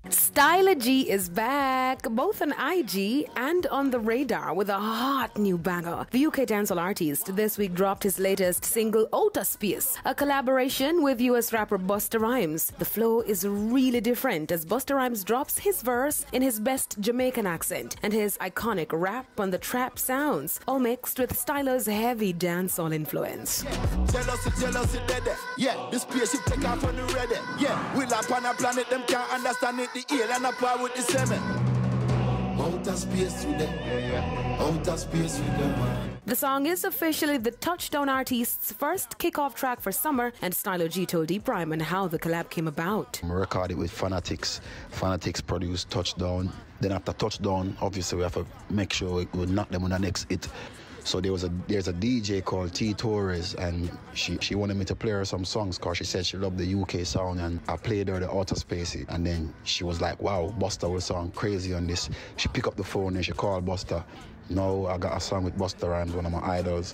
Styla G is back, both on IG and on the radar with a hot new banger. The UK dancehall artist this week dropped his latest single, Outer Space, a collaboration with US rapper Busta Rhymes. The flow is really different as Busta Rhymes drops his verse in his best Jamaican accent and his iconic rap on the trap sounds, all mixed with Styla's heavy dancehall influence. Jealousy, dead. Yeah, the spaceship take off on the ready. Yeah, we'll up on a planet, them can't understand it. The alien up with the semen. Outer space with them. Outer space with them. The song is officially the Touchdown artist's first kickoff track for summer, and Styla G told E-Prime on how the collab came about. We recorded with Fanatics. Fanatics produced Touchdown. Then after Touchdown, obviously we have to make sure we knock them on the next hit. So there's a DJ called T Torres, and she wanted me to play her some songs because she said she loved the UK sound, and I played her the Outer Space, and then she was like, wow, Busta will sound crazy on this. She picked up the phone and she called Busta. Now I got a song with Busta Rhymes, one of my idols.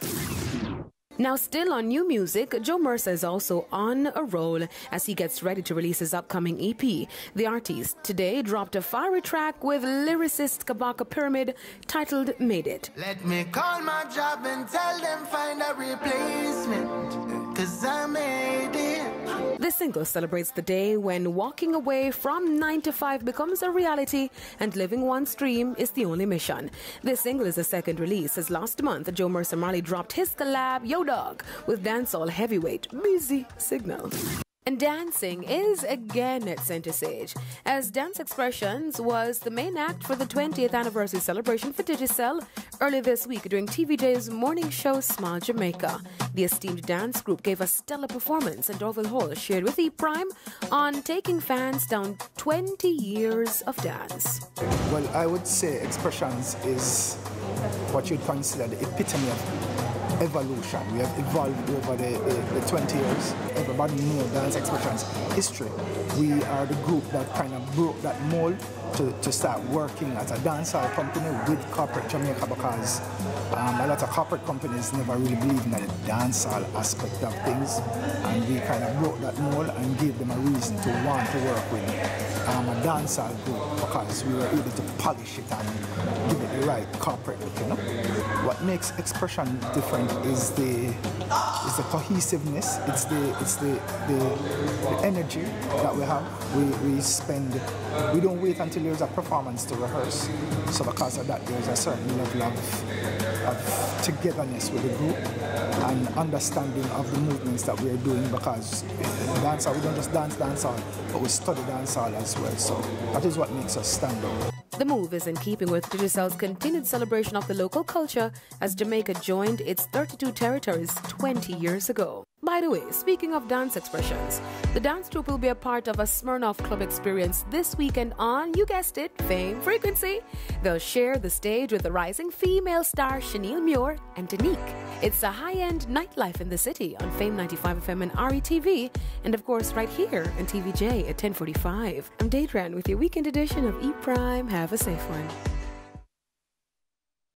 Now, still on new music, Joe Mercer is also on a roll as he gets ready to release his upcoming EP. The artist today dropped a fiery track with lyricist Kabaka Pyramid titled Made It. Let me call my job and tell them find a replacement, 'cause I made it. This single celebrates the day when walking away from 9 to 5 becomes a reality and living one's dream is the only mission. This single is a second release as last month Joe Mercer Marley dropped his collab Yo Dog with dancehall heavyweight Busy Signal. And dancing is again at center stage, as Dance Expressions was the main act for the 20th anniversary celebration for Digicel early this week during TVJ's morning show Smile Jamaica. The esteemed dance group gave a stellar performance, and Dorval Hall shared with E-Prime on taking fans down 20 years of dance. Well, I would say Expressions is what you'd consider the epitome of evolution. We have evolved over the 20 years. Everybody knows Dance Expressions history. We are the group that kind of broke that mold to start working as a dancehall company with corporate Jamaica, because a lot of corporate companies never really believe in the dancehall aspect of things, and we kind of broke that mold and gave them a reason to want to work with a dancehall group, because we were able to polish it and give it the right corporate look, you know. What makes Expression different is the cohesiveness, it's the energy that we have. We don't wait until there's a performance to rehearse. So because of that, there's a certain level of togetherness with the group and understanding of the movements that we're doing, because dancehall, we don't just dance dancehall, but we study dancehall as well. So that is what makes us stand out. The move is in keeping with Digicel's continued celebration of the local culture as Jamaica joined its 32 territories 20 years ago. By the way, speaking of Dance Expressions, the dance troupe will be a part of a Smirnoff Club experience this weekend on, you guessed it, Fame Frequency. They'll share the stage with the rising female star Chanel Muir and Danique. It's a high-end nightlife in the city on Fame 95 FM and RETV, and of course right here on TVJ at 10:45. I'm Daedran with your weekend edition of E-Prime. Have a safe one.